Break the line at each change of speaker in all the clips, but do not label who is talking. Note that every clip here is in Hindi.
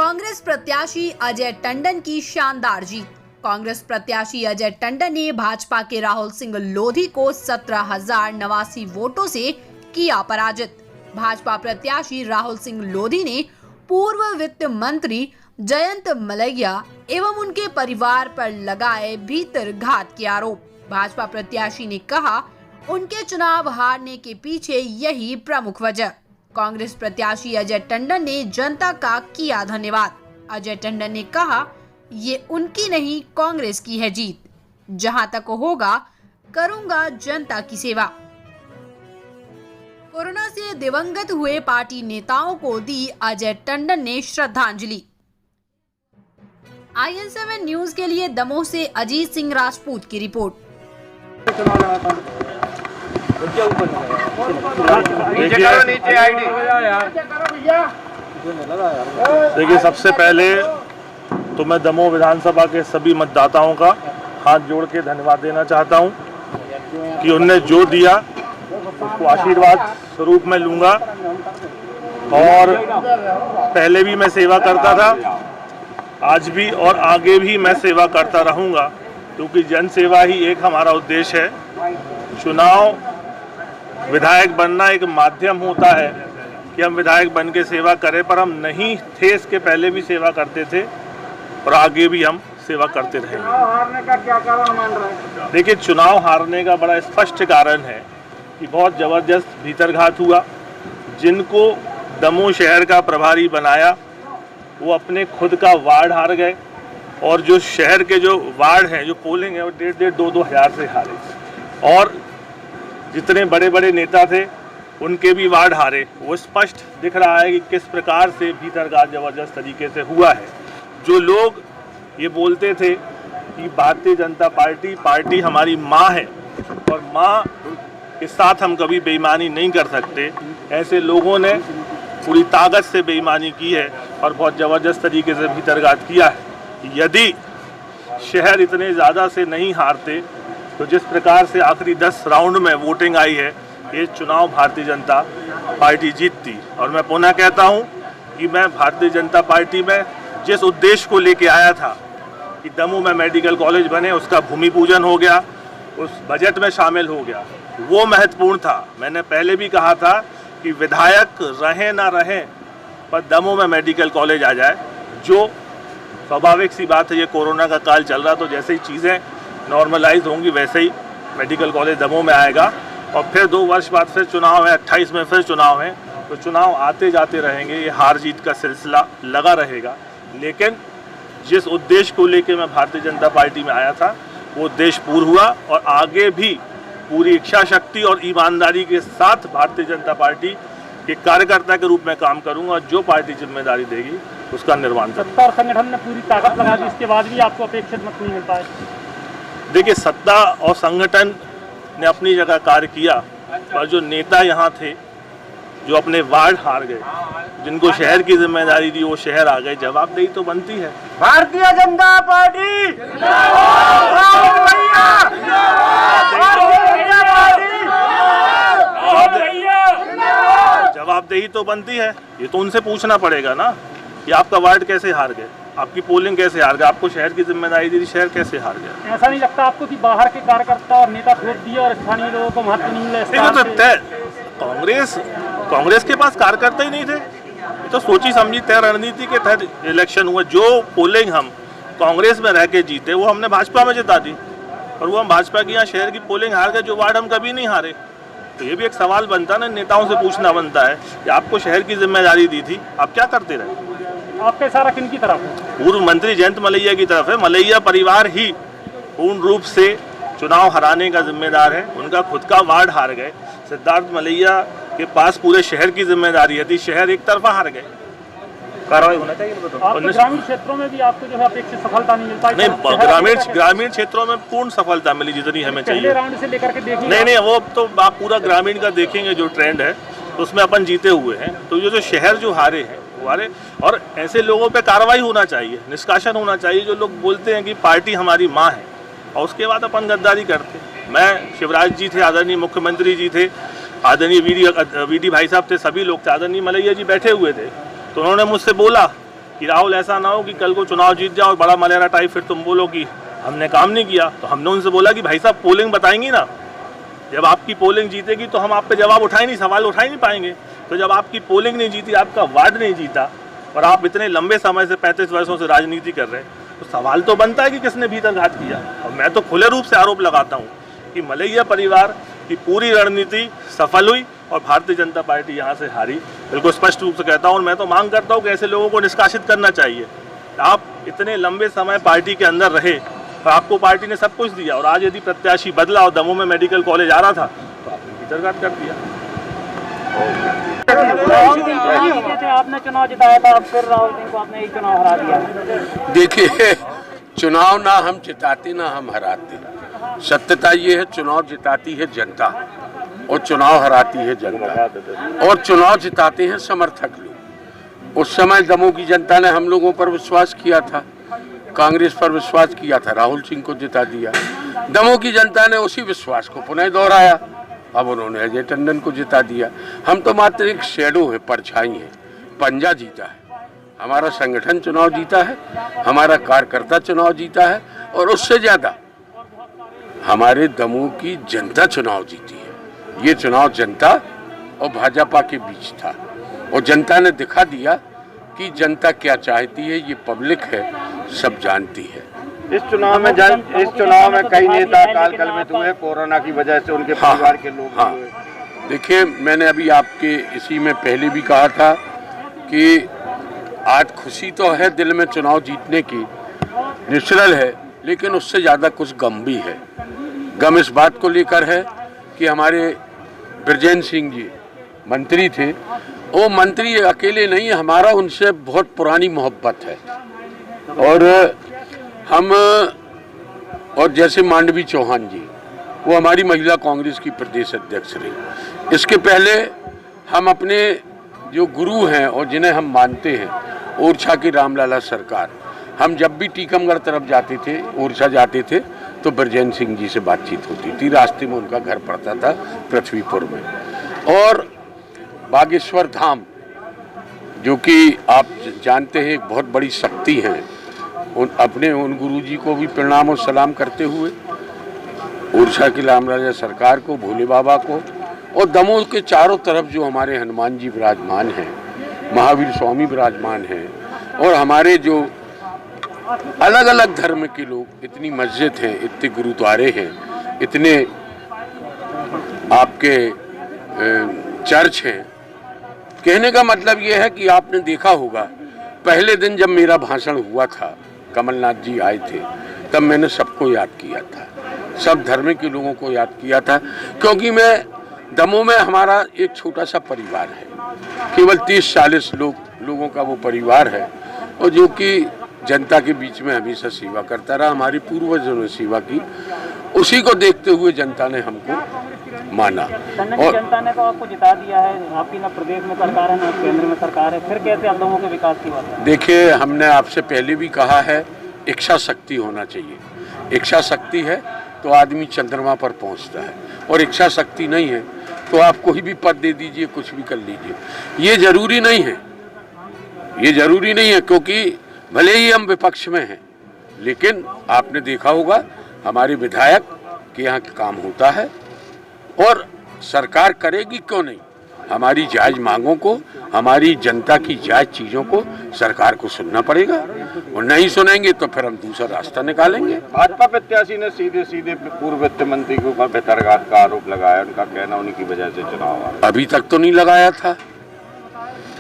कांग्रेस प्रत्याशी अजय टंडन की शानदार जीत। कांग्रेस प्रत्याशी अजय टंडन ने भाजपा के राहुल सिंह लोधी को 17,089 वोटों से किया पराजित। भाजपा प्रत्याशी राहुल सिंह लोधी ने पूर्व वित्त मंत्री जयंत मलैया एवं उनके परिवार पर लगाए भीतरघात के आरोप। भाजपा प्रत्याशी ने कहा, उनके चुनाव हारने के पीछे यही प्रमुख वजह। कांग्रेस प्रत्याशी अजय टंडन ने जनता का किया धन्यवाद। अजय टंडन ने कहा, ये उनकी नहीं कांग्रेस की है जीत। जहां तक होगा करूंगा जनता की सेवा। कोरोना से दिवंगत हुए पार्टी नेताओं को दी अजय टंडन ने श्रद्धांजलि। IN7 न्यूज के लिए दमोह से अजीत सिंह राजपूत की रिपोर्ट।
देखिए, सबसे पहले तो मैं दमोह विधानसभा के सभी मतदाताओं का हाथ जोड़ के धन्यवाद देना चाहता हूं कि उनने जो दिया उसको आशीर्वाद स्वरूप में लूंगा। और पहले भी मैं सेवा करता था, आज भी और आगे भी मैं सेवा करता रहूंगा, क्योंकि जन सेवा ही एक हमारा उद्देश्य है। चुनाव विधायक बनना एक माध्यम होता है कि हम विधायक बन के सेवा करें, पर हम नहीं थे इसके पहले भी सेवा करते थे और आगे भी हम सेवा करते रहेंगे।
हारने का क्या कारण मान रहे हैं?
देखिए, चुनाव हारने का बड़ा स्पष्ट कारण है कि बहुत ज़बरदस्त भीतरघात हुआ। जिनको दमोह शहर का प्रभारी बनाया वो अपने खुद का वार्ड हार गए, और जो शहर के जो वार्ड हैं, जो पोलिंग है, वो 1,500-2,2 हज़ार से हारे। और जितने बड़े बड़े नेता थे उनके भी वार्ड हारे। वो स्पष्ट दिख रहा है कि किस प्रकार से भीतरघात ज़बरदस्त तरीके से हुआ है। जो लोग ये बोलते थे कि भारतीय जनता पार्टी हमारी माँ है और माँ के साथ हम कभी बेईमानी नहीं कर सकते, ऐसे लोगों ने पूरी ताकत से बेईमानी की है और बहुत ज़बरदस्त तरीके से भीतरघात किया है। यदि शहर इतने ज़्यादा से नहीं हारते तो जिस प्रकार से आखिरी 10 राउंड में वोटिंग आई है, ये चुनाव भारतीय जनता पार्टी जीतती। और मैं पुनः कहता हूँ कि मैं भारतीय जनता पार्टी में जिस उद्देश्य को लेके आया था कि दमोह में मेडिकल कॉलेज बने, उसका भूमि पूजन हो गया, उस बजट में शामिल हो गया, वो महत्वपूर्ण था। मैंने पहले भी कहा था कि विधायक रहें ना रहें, पर दमोह में मेडिकल कॉलेज आ जाए। जो स्वाभाविक सी बात है, ये कोरोना का काल चल रहा, तो जैसे ही चीज़ें नॉर्मलाइज होंगी वैसे ही मेडिकल कॉलेज दमोह में आएगा। और फिर 2 वर्ष बाद फिर चुनाव है, 28 में फिर चुनाव है, तो चुनाव आते जाते रहेंगे, ये हार जीत का सिलसिला लगा रहेगा। लेकिन जिस उद्देश्य को लेकर मैं भारतीय जनता पार्टी में आया था वो उद्देश्य पूर्ण हुआ, और आगे भी पूरी इच्छा शक्ति और ईमानदारी के साथ भारतीय जनता पार्टी के कार्यकर्ता के रूप में काम करूंगा, और जो पार्टी जिम्मेदारी देगी उसका निर्वहन करूंगा।
सत्ता और संगठन ने पूरी ताकत लगा दी, इसके बाद भी आपको अपेक्षित मत नहीं मिल पाए।
देखिए, सत्ता और संगठन ने अपनी जगह कार्य किया, और जो नेता यहाँ थे जो अपने वार्ड हार गए, जिनको शहर की जिम्मेदारी दी वो शहर आ गए, जवाबदेही तो बनती है।
भारतीय जनता पार्टी
जवाबदेही तो बनती है। ये तो उनसे पूछना पड़ेगा ना कि आपका वार्ड कैसे हार गए, आपकी पोलिंग कैसे हार गए, आपको शहर की जिम्मेदारी दी, शहर कैसे हार गए।
ऐसा नहीं लगता आपको कि बाहर के कार्यकर्ता और नेता थोप दिए और स्थानीय लोगों को महत्व नहीं मिला?
कांग्रेस के पास कार्यकर्ता ही नहीं थे। ये तो सोची समझी तय रणनीति के तहत इलेक्शन हुआ। जो पोलिंग हम कांग्रेस में रह के जीते वो हमने भाजपा में जिता दी, और वो हम भाजपा की यहाँ शहर की पोलिंग हार गए, जो वार्ड हम कभी नहीं हारे। तो ये भी एक सवाल बनता है ना, नेताओं से पूछना बनता है कि आपको शहर की जिम्मेदारी दी थी, आप क्या करते रहे।
आपका इशारा किन की तरफ है?
पूर्व मंत्री जयंत मलैया की तरफ है। मलैया परिवार ही पूर्ण रूप से चुनाव हराने का जिम्मेदार है। उनका खुद का वार्ड हार गए। सिद्धार्थ मलैया के पास पूरे शहर की जिम्मेदारी थी, शहर एक तरफा हार गए। कार्रवाई होना चाहिए।
ग्रामीण क्षेत्रों में भी आपको जो है अपेक्षित सफलता नहीं मिल पाई?
नहीं, ग्रामीण क्षेत्रों में पूर्ण सफलता मिली जितनी हमें चाहिए।
पहले राउंड से लेकर के देखिए।
नहीं, वो तो आप पूरा ग्रामीण का देखेंगे जो ट्रेंड है, तो उसमें अपन जीते हुए हैं। तो ये जो शहर जो हारे हैं वो हारे, और ऐसे लोगों पे कार्रवाई होना चाहिए, निष्कासन होना चाहिए। जो लोग बोलते हैं कि पार्टी हमारी माँ है और उसके बाद अपन गद्दारी करते। मैं शिवराज जी थे, आदरणीय मुख्यमंत्री जी थे, आदरणीय वीडी भाई साहब थे, सभी लोग थे, आदरणीय मलैया जी बैठे हुए थे, तो उन्होंने मुझसे बोला कि राहुल ऐसा ना हो कि कल को चुनाव जीत जाओ और बड़ा मलेरा टाइप फिर तुम बोलो कि हमने काम नहीं किया। तो हमने उनसे बोला कि भाई साहब पोलिंग बताएंगी ना, जब आपकी पोलिंग जीतेगी तो हम आप पे जवाब उठा ही नहीं, सवाल उठा ही नहीं पाएंगे। तो जब आपकी पोलिंग नहीं जीती, आपका वार्ड नहीं जीता और आप इतने लंबे समय से 35 वर्षों से राजनीति कर रहे हैं, तो सवाल तो बनता है कि किसने भीतरघात किया। और मैं तो खुले रूप से आरोप लगाता हूँ कि मलैया परिवार की पूरी रणनीति सफल हुई और भारतीय जनता पार्टी यहाँ से हारी। बिल्कुल स्पष्ट रूप से कहता हूँ और मैं तो मांग करता हूँ कि ऐसे लोगों को निष्कासित करना चाहिए। आप इतने लंबे समय पार्टी के अंदर रहे और आपको पार्टी ने सब कुछ दिया और आज यदि प्रत्याशी बदला और दमोह में मेडिकल कॉलेज आ रहा था तो आपने भीतरघात कर दिया।
राहुल सिंह थे, आपने चुनाव जिताया था, अब फिर राहुल सिंह को आपने एक चुनाव हरा दिया।
देखिए, चुनाव ना हम जिताते ना हम हराते। सत्यता ये है, चुनाव जिताती है जनता और चुनाव हराती है जनता, और चुनाव जिताते हैं समर्थक लोग। उस समय दमोह की जनता ने हम लोगों पर विश्वास किया था, कांग्रेस पर विश्वास किया था, राहुल सिंह को जिता दिया। दमोह की जनता ने उसी विश्वास को पुनः दोहराया, अब उन्होंने अजय टंडन को जिता दिया। हम तो मात्र एक शैडो है, परछाई है, पंजा जीता है। हमारा संगठन चुनाव जीता है, हमारा कार्यकर्ता चुनाव जीता है, और उससे ज्यादा हमारे दमोह की जनता चुनाव जीती है। ये चुनाव जनता और भाजपा के बीच था और जनता ने दिखा दिया कि जनता क्या चाहती है। ये पब्लिक है, सब जानती है।
इस चुनाव में कई नेता काल कलवित हुए कोरोना की वजह से, उनके परिवार के लोग भी हुए।
देखिए, मैंने अभी आपके इसी में पहले भी कहा था कि आज खुशी तो है दिल में चुनाव जीतने की, नेचुरल है, लेकिन उससे ज़्यादा कुछ गम भी है। गम इस बात को लेकर है कि हमारे ब्रजेंद्र सिंह जी मंत्री थे, वो मंत्री अकेले नहीं, हमारा उनसे बहुत पुरानी मोहब्बत है। और हम, और जैसे मांडवी चौहान जी, वो हमारी महिला कांग्रेस की प्रदेश अध्यक्ष रही। इसके पहले हम अपने जो गुरु हैं और जिन्हें हम मानते हैं, ओरछा की रामलाला सरकार, हम जब भी टीकमगढ़ तरफ जाते थे, ओरछा जाते थे, तो ब्रजेंद्र सिंह जी से बातचीत होती थी। रास्ते में उनका घर पड़ता था पृथ्वीपुर में। और बागेश्वर धाम, जो कि आप जानते हैं एक बहुत बड़ी शक्ति हैं, उन गुरुजी को भी प्रणाम और सलाम करते हुए, ओरछा की रामराजा सरकार को, भोले बाबा को, और दमोह के चारों तरफ जो हमारे हनुमान जी विराजमान हैं, महावीर स्वामी विराजमान हैं, और हमारे जो अलग अलग धर्म के लोग, इतनी मस्जिद हैं, इतने गुरुद्वारे हैं, इतने आपके चर्च हैं। कहने का मतलब ये है कि आपने देखा होगा पहले दिन जब मेरा भाषण हुआ था, कमलनाथ जी आए थे, तब मैंने सबको याद किया था, सब धर्म के लोगों को याद किया था, क्योंकि मैं दमोह में हमारा एक छोटा सा परिवार है, केवल 30-40 लोगों का वो परिवार है, और जो कि जनता के बीच में हमेशा सेवा करता रहा। हमारी पूर्वजों ने सेवा की, उसी को देखते हुए जनता ने हमको माना।
और जनता ने तो आपको जिता दिया है, आपकी ना प्रदेश में सरकार है ना केंद्र में सरकार है, फिर कैसे आप दमोह के विकास की बात है?
देखिए, हमने आपसे पहले भी कहा है, इच्छा शक्ति होना चाहिए। इच्छा शक्ति है तो आदमी चंद्रमा पर पहुंचता है, और इच्छा शक्ति नहीं है तो आप कोई भी पद दे दीजिए, कुछ भी कर लीजिए। ये जरूरी नहीं है, ये जरूरी नहीं है, क्योंकि भले ही हम विपक्ष में हैं, लेकिन आपने देखा होगा हमारे विधायक के यहाँ काम होता है, और सरकार करेगी क्यों नहीं। हमारी जायज मांगों को, हमारी जनता की जायज चीज़ों को सरकार को सुनना पड़ेगा, और नहीं सुनेंगे तो फिर हम दूसरा रास्ता निकालेंगे।
भाजपा प्रत्याशी ने सीधे पूर्व वित्त मंत्री के ऊपर भीतरघात का आरोप लगाया, उनका कहना उन्हीं की वजह से चुनाव हुआ।
अभी तक तो नहीं लगाया था,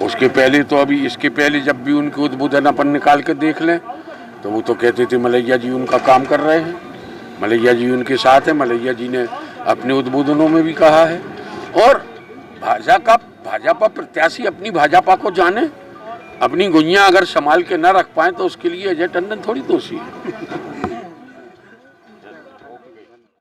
उसके पहले तो, अभी इसके पहले जब भी उनके उद्बोधन अपन निकाल के देख लें तो वो तो कहते थे मलैया जी उनका काम कर रहे हैं, मलैया जी उनके साथ है। मलैया जी ने अपने उद्बोधनों में भी कहा है। और भाजपा प्रत्याशी अपनी भाजपा को जाने, अपनी गुइयाँ अगर संभाल के न रख पाए तो उसके लिए अजय टंडन थोड़ी दोषी है।